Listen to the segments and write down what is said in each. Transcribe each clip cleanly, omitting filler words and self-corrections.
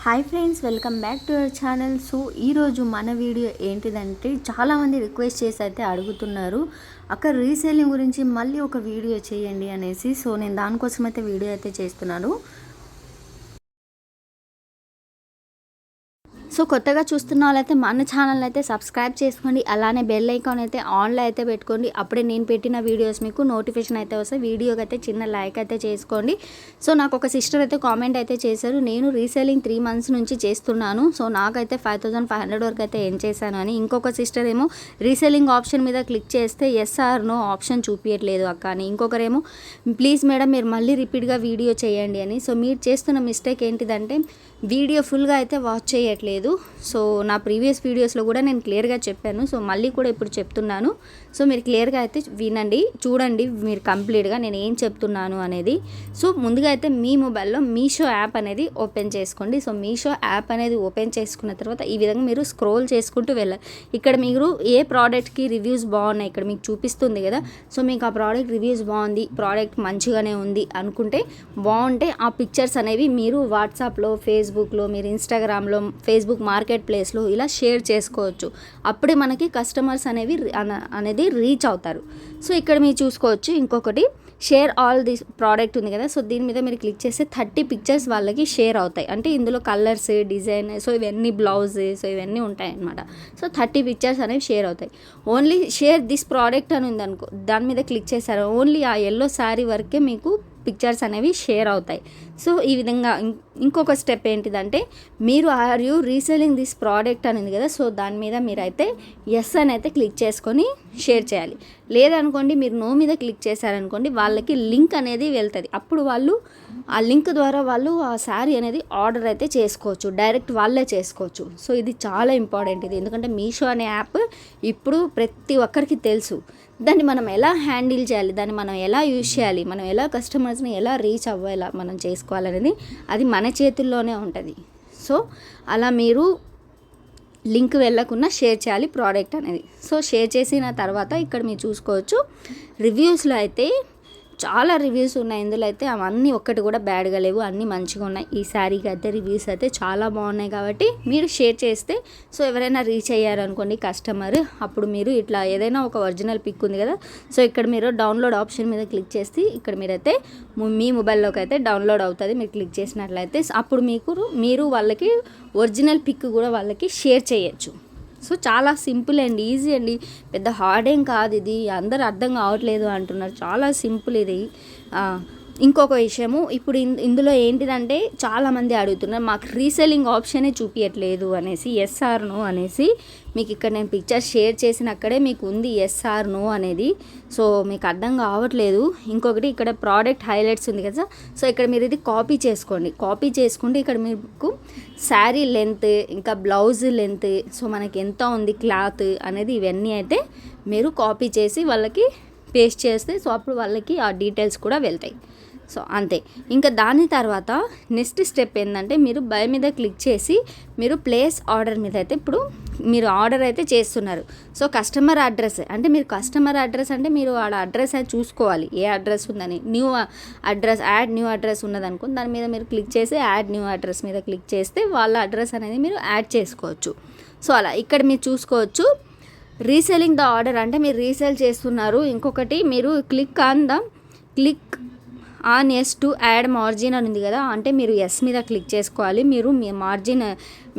Hi friends, welcome back to our channel. So ఈరోజు మన video ఏంటిదంటే, చాలామంది రిక్వెస్ట్ చేసి అయితే అడుగుతున్నారు అక్కడ రీసేలింగ్ గురించి మళ్ళీ ఒక వీడియో చేయండి అనేసి. సో నేను దానికోసం అయితే వీడియో అయితే చేస్తున్నాను. సో కొత్తగా చూస్తున్న వాళ్ళైతే మన ఛానల్ అయితే సబ్స్క్రైబ్ చేసుకోండి, అలానే బెల్ ఐకాన్ అయితే ఆన్లో అయితే పెట్టుకోండి. అప్పుడే నేను పెట్టిన వీడియోస్ మీకు నోటిఫికేషన్ అయితే వస్తాయి. వీడియోకి అయితే చిన్న లైక్ అయితే చేసుకోండి. సో నాకు ఒక సిస్టర్ అయితే కామెంట్ అయితే చేశారు, నేను రీసేలింగ్ 3 months నుంచి చేస్తున్నాను, సో నాకైతే 5500 వరకు అయితే ఏం చేశాను అని. ఇంకొక సిస్టర్ ఏమో రీసేలింగ్ ఆప్షన్ మీద క్లిక్ చేస్తే ఎస్ ఆర్ నో ఆప్షన్ చూపించట్లేదు అక్క అని. ఇంకొకరేమో ప్లీజ్ మేడం మీరు మళ్ళీ రిపీట్గా వీడియో చేయండి అని. సో మీరు చేస్తున్న మిస్టేక్ ఏంటిదంటే వీడియో ఫుల్గా అయితే వాచ్ చేయట్లేదు. సో నా ప్రీవియస్ వీడియోస్లో కూడా నేను క్లియర్గా చెప్పాను, సో మళ్ళీ కూడా ఇప్పుడు చెప్తున్నాను. సో మీరు క్లియర్గా అయితే వినండి, చూడండి మీరు కంప్లీట్గా నేను ఏం చెప్తున్నాను అనేది. సో ముందుగా అయితే మీ మొబైల్లో మీషో యాప్ అనేది ఓపెన్ చేసుకోండి. సో మీషో యాప్ అనేది ఓపెన్ చేసుకున్న తర్వాత ఈ విధంగా మీరు స్క్రోల్ చేసుకుంటూ వెళ్ళాలి. ఇక్కడ మీరు ఏ ప్రోడక్ట్కి రివ్యూస్ బాగున్నాయి ఇక్కడ మీకు చూపిస్తుంది కదా. సో మీకు ఆ ప్రోడక్ట్ రివ్యూస్ బాగుంది, ప్రోడక్ట్ మంచిగానే ఉంది అనుకుంటే, బాగుంటే ఆ పిక్చర్స్ అనేవి మీరు వాట్సాప్లో, ఫేస్బుక్లో, మీరు ఇన్స్టాగ్రామ్లో, ఫేస్బుక్ మార్కెట్ ప్లేస్లో ఇలా షేర్ చేసుకోవచ్చు. అప్పుడే మనకి కస్టమర్స్ అనేది రీచ్ అవుతారు. సో ఇక్కడ మీరు చూసుకోవచ్చు ఇంకొకటి షేర్ ఆల్ దిస్ ప్రోడక్ట్ ఉంది కదా. సో దీని మీద మీరు క్లిక్ చేస్తే 30 పిక్చర్స్ వాళ్ళకి షేర్ అవుతాయి. అంటే ఇందులో కలర్స్, డిజైన్, సో ఇవన్నీ బ్లౌజ్, సో ఇవన్నీ ఉంటాయి అన్నమాట. సో 30 పిక్చర్స్ అనేవి షేర్ అవుతాయి. ఓన్లీ షేర్ దిస్ ప్రోడక్ట్ అని ఉంది అనుకో, దాని మీద క్లిక్ చేశారు, ఓన్లీ ఆ ఎల్లో శారీ వరకే మీకు పిక్చర్స్ అనేవి షేర్ అవుతాయి. సో ఈ విధంగా ఇంకొక స్టెప్ ఏంటిదంటే, మీరు are you reselling this product అనేది కదా, సో దాని మీద మీరైతే ఎస్ అని అయితే క్లిక్ చేసుకొని షేర్ చేయాలి. లేదనుకోండి మీరు నో మీద క్లిక్ చేశారనుకోండి, వాళ్ళకి లింక్ అనేది వెళ్తుంది. అప్పుడు వాళ్ళు ఆ లింక్ ద్వారా వాళ్ళు ఆ శారీ అనేది ఆర్డర్ అయితే చేసుకోవచ్చు, డైరెక్ట్ వాళ్ళే చేసుకోవచ్చు. సో ఇది చాలా ఇంపార్టెంట్ ఇది, ఎందుకంటే మీషో అనే యాప్ ఇప్పుడు ప్రతి ఒక్కరికి తెలుసు. దాన్ని మనం ఎలా హ్యాండిల్ చేయాలి, దాన్ని మనం ఎలా యూజ్ చేయాలి, మనం ఎలా కస్టమర్స్ని ఎలా రీచ్ అవ్వాలా మనం చేసుకోవాలనేది అది మన చేతుల్లోనే ఉంటుంది. సో అలా మీరు లింక్ వెళ్ళకుండా షేర్ చేయాలి ప్రోడక్ట్ అనేది. సో షేర్ చేసిన తర్వాత ఇక్కడ మీరు చూసుకోవచ్చు రివ్యూస్లో అయితే చాలా రివ్యూస్ ఉన్నాయి. ఇందులో అయితే అవన్నీ ఒక్కటి కూడా బ్యాడ్గా లేవు, అన్నీ మంచిగా ఉన్నాయి. ఈ శారీకి అయితే రివ్యూస్ అయితే చాలా బాగున్నాయి కాబట్టి మీరు షేర్ చేస్తే, సో ఎవరైనా రీచ్ అయ్యారనుకోండి కస్టమర్, అప్పుడు మీరు ఇట్లా ఏదైనా ఒక ఒరిజినల్ పిక్ ఉంది కదా, సో ఇక్కడ మీరు డౌన్లోడ్ ఆప్షన్ మీద క్లిక్ చేసి ఇక్కడ మీరైతే మీ మొబైల్లోకి అయితే డౌన్లోడ్ అవుతుంది. మీరు క్లిక్ చేసినట్లయితే అప్పుడు మీరు వాళ్ళకి ఒరిజినల్ పిక్ కూడా వాళ్ళకి షేర్ చేయొచ్చు. సో చాలా సింపుల్ అండ్ ఈజీ అండి, పెద్ద హార్డ్ ఏం కాదు ఇది. అందరు అర్థం కావట్లేదు అంటున్నారు, చాలా సింపుల్ ఇది. ఇంకొక విషయము, ఇప్పుడు ఇందులో ఏంటిదంటే చాలామంది అడుగుతున్నారు మాకు రీసెల్లింగ్ ఆప్షనే చూపించట్లేదు అనేసి, ఎస్ ఆర్ నో అనేసి. మీకు ఇక్కడ నేను పిక్చర్ షేర్ చేసిన అక్కడే మీకు ఉంది ఎస్ ఆర్ నో అనేది. సో మీకు అర్థం కావట్లేదు. ఇంకొకటి ఇక్కడ ప్రోడక్ట్ హైలైట్స్ ఉంది కదా, సో ఇక్కడ మీరు ఇది కాపీ చేసుకోండి. కాపీ చేసుకుంటే ఇక్కడ మీకు శారీ లెంత్, ఇంకా బ్లౌజ్ లెంత్, సో మనకి ఎంత ఉంది క్లాత్ అనేది, ఇవన్నీ అయితే మీరు కాపీ చేసి వాళ్ళకి పేస్ట్ చేస్తే, సో అప్పుడు వాళ్ళకి ఆ డీటెయిల్స్ కూడా వెళ్తాయి. సో అంతే. ఇంకా దాని తర్వాత నెక్స్ట్ స్టెప్ ఏంటంటే, మీరు బై మీద క్లిక్ చేసి మీరు ప్లేస్ ఆర్డర్ మీద అయితే ఇప్పుడు మీరు ఆర్డర్ అయితే చేస్తున్నారు. సో కస్టమర్ అడ్రస్ అంటే, మీరు కస్టమర్ అడ్రస్ అంటే మీరు ఆడ అడ్రస్ అది చూసుకోవాలి, ఏ అడ్రస్ ఉందని. New address, add new address ఉన్నదనుకో, దాని మీద మీరు క్లిక్ చేసి యాడ్ న్యూ అడ్రస్ మీద క్లిక్ చేస్తే వాళ్ళ అడ్రస్ అనేది మీరు యాడ్ చేసుకోవచ్చు. సో అలా ఇక్కడ మీరు చూసుకోవచ్చు రీసెలింగ్ ద ఆర్డర్ అంటే మీరు రీసేల్ చేస్తున్నారు. ఇంకొకటి మీరు click on yes to add margin అని ఉంది కదా, అంటే మీరు ఎస్ మీద క్లిక్ చేసుకోవాలి. మీరు మీ మార్జిన్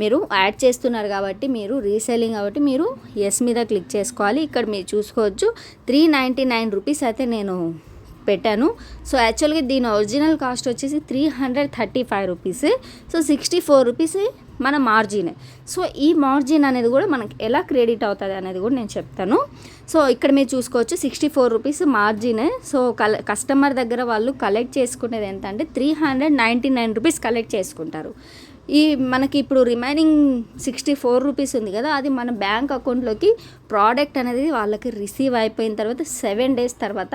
మీరు యాడ్ చేస్తున్నారు కాబట్టి, మీరు రీసెల్లింగ్ కాబట్టి మీరు ఎస్ మీద క్లిక్ చేసుకోవాలి. ఇక్కడ మీరు చూసుకోవచ్చు 399 రూపీస్ అయితే నేను పెట్టాను. సో యాక్చువల్గా దీని ఒరిజినల్ కాస్ట్ వచ్చేసి 335 రూపీస్. సో 64 రూపీస్ మన మార్జిన్. సో ఈ మార్జిన్ అనేది కూడా మనకి ఎలా క్రెడిట్ అవుతుంది అనేది కూడా నేను చెప్తాను. సో ఇక్కడ మీరు చూసుకోవచ్చు 64 రూపీస్ మార్జిన్. సో కస్టమర్ దగ్గర వాళ్ళు కలెక్ట్ చేసుకునేది ఎంత అంటే 399 రూపీస్ కలెక్ట్ చేసుకుంటారు. ఈ మనకి ఇప్పుడు రిమైనింగ్ 64 రూపీస్ ఉంది కదా, అది మన బ్యాంక్ అకౌంట్లోకి ప్రోడక్ట్ అనేది వాళ్ళకి రిసీవ్ అయిపోయిన తర్వాత 7 days తర్వాత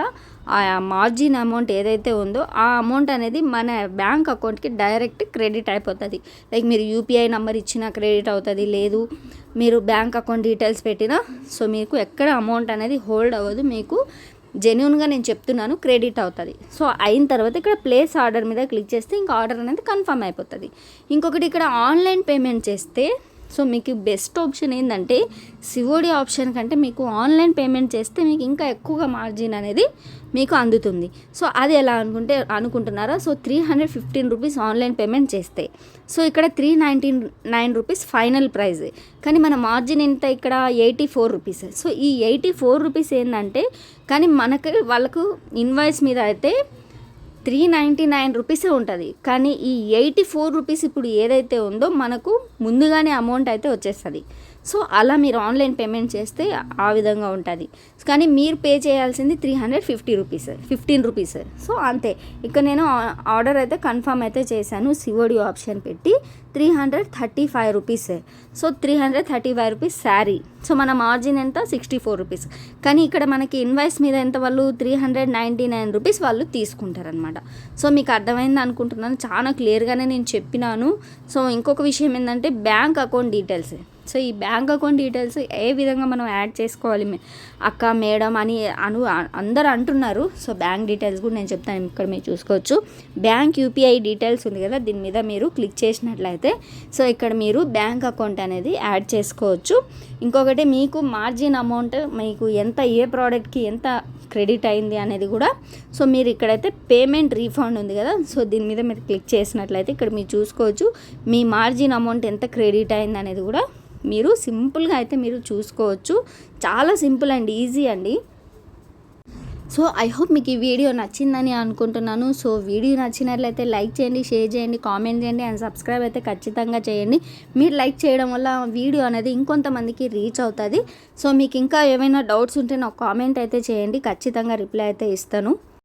ఆ మార్జిన్ అమౌంట్ ఏదైతే ఉందో ఆ అమౌంట్ అనేది మన బ్యాంక్ అకౌంట్కి డైరెక్ట్ క్రెడిట్ అయిపోతుంది. లైక్ మీరు యూపీఐ నెంబర్ ఇచ్చినా క్రెడిట్ అవుతుంది, లేదు మీరు బ్యాంక్ అకౌంట్ డీటెయిల్స్ పెట్టినా, సో మీకు ఎక్కడ అమౌంట్ అనేది హోల్డ్ అవ్వదు. మీకు జెన్యూన్గా నేను చెప్తున్నాను, క్రెడిట్ అవుతుంది. సో అయిన తర్వాత ఇక్కడ ప్లేస్ ఆర్డర్ మీద క్లిక్ చేస్తే ఇంకా ఆర్డర్ అనేది కన్ఫర్మ్ అయిపోతుంది. ఇంకొకటి ఇక్కడ ఆన్లైన్ పేమెంట్ చేస్తే సో మీకు బెస్ట్ ఆప్షన్ ఏంటంటే సిఓడి ఆప్షన్ కంటే మీకు ఆన్లైన్ పేమెంట్ చేస్తే మీకు ఇంకా ఎక్కువగా మార్జిన్ అనేది మీకు అందుతుంది. సో అది ఎలా అనుకుంటున్నారా? సో 315 రూపీస్ ఆన్లైన్ పేమెంట్ చేస్తే సో ఇక్కడ 399 రూపీస్ ఫైనల్ ప్రైస్, కానీ మన మార్జిన్ ఎంత ఇక్కడ 84 రూపీస్. సో ఈ 84 రూపీస్ ఏంటంటే కానీ వాళ్ళకు ఇన్వాయిస్ మీద అయితే 399 రూపీసే ఉంటుంది, కానీ ఈ 84 రూపీస్ ఇప్పుడు ఏదైతే ఉందో మనకు ముందుగానే అమౌంట్ అయితే వచ్చేస్తుంది. సో అలా మీరు ఆన్లైన్ పేమెంట్ చేస్తే ఆ విధంగా ఉంటుంది, కానీ మీరు పే చేయాల్సింది 15 రూపీస్. సో అంతే. ఇక నేను ఆర్డర్ అయితే కన్ఫర్మ్ అయితే చేశాను, సిఓడి ఆప్షన్ పెట్టి 335 rupees. So 335 rupees sari. So మన మార్జిన్ ఎంత 64 రూపీస్, కానీ ఇక్కడ మనకి ఇన్వాయిస్ మీద ఎంత వాళ్ళు 399 రూపీస్ వాళ్ళు తీసుకుంటారనమాట. సో మీకు అర్థమైంది అనుకుంటున్నాను, చాలా క్లియర్గానే నేను చెప్పినాను. సో ఇంకొక విషయం ఏంటంటే బ్యాంక్ అకౌంట్ డీటెయిల్స్. సో ఈ బ్యాంక్ అకౌంట్ డీటెయిల్స్ ఏ విధంగా మనం యాడ్ చేసుకోవాలి అక్క మేడం అని అందరు అంటున్నారు. సో బ్యాంక్ డీటెయిల్స్ కూడా నేను చెప్తాను, ఇక్కడ మీరు చూసుకోవచ్చు. బ్యాంక్ యూపీఐ డీటెయిల్స్ ఉంది కదా, దీని మీద మీరు క్లిక్ చేసినట్లయితే సో ఇక్కడ మీరు బ్యాంక్ అకౌంట్ అనేది యాడ్ చేసుకోవచ్చు. ఇంకొకటి మీకు మార్జిన్ అమౌంట్ మీకు ఎంత ఏ ప్రోడక్ట్కి ఎంత క్రెడిట్ అయింది అనేది కూడా సో మీరు ఇక్కడైతే పేమెంట్ రీఫండ్ ఉంది కదా, సో దీని మీద మీరు క్లిక్ చేసినట్లయితే ఇక్కడ మీరు చూసుకోవచ్చు మీ మార్జిన్ అమౌంట్ ఎంత క్రెడిట్ అయింది అనేది కూడా మీరు సింపుల్గా అయితే మీరు చూసుకోవచ్చు. చాలా సింపుల్ అండ్ ఈజీ అండి. సో ఐ హోప్ మీకు ఈ వీడియో నచ్చిందని అనుకుంటున్నాను. సో వీడియో నచ్చినట్లయితే లైక్ చేయండి, షేర్ చేయండి, కామెంట్ చేయండి అండ్ సబ్స్క్రైబ్ అయితే ఖచ్చితంగా చేయండి. మీరు లైక్ చేయడం వల్ల వీడియో అనేది ఇంకొంతమందికి రీచ్ అవుతుంది. సో మీకు ఇంకా ఏమైనా డౌట్స్ ఉంటే నాకు కామెంట్ అయితే చేయండి, ఖచ్చితంగా రిప్లై అయితే ఇస్తాను.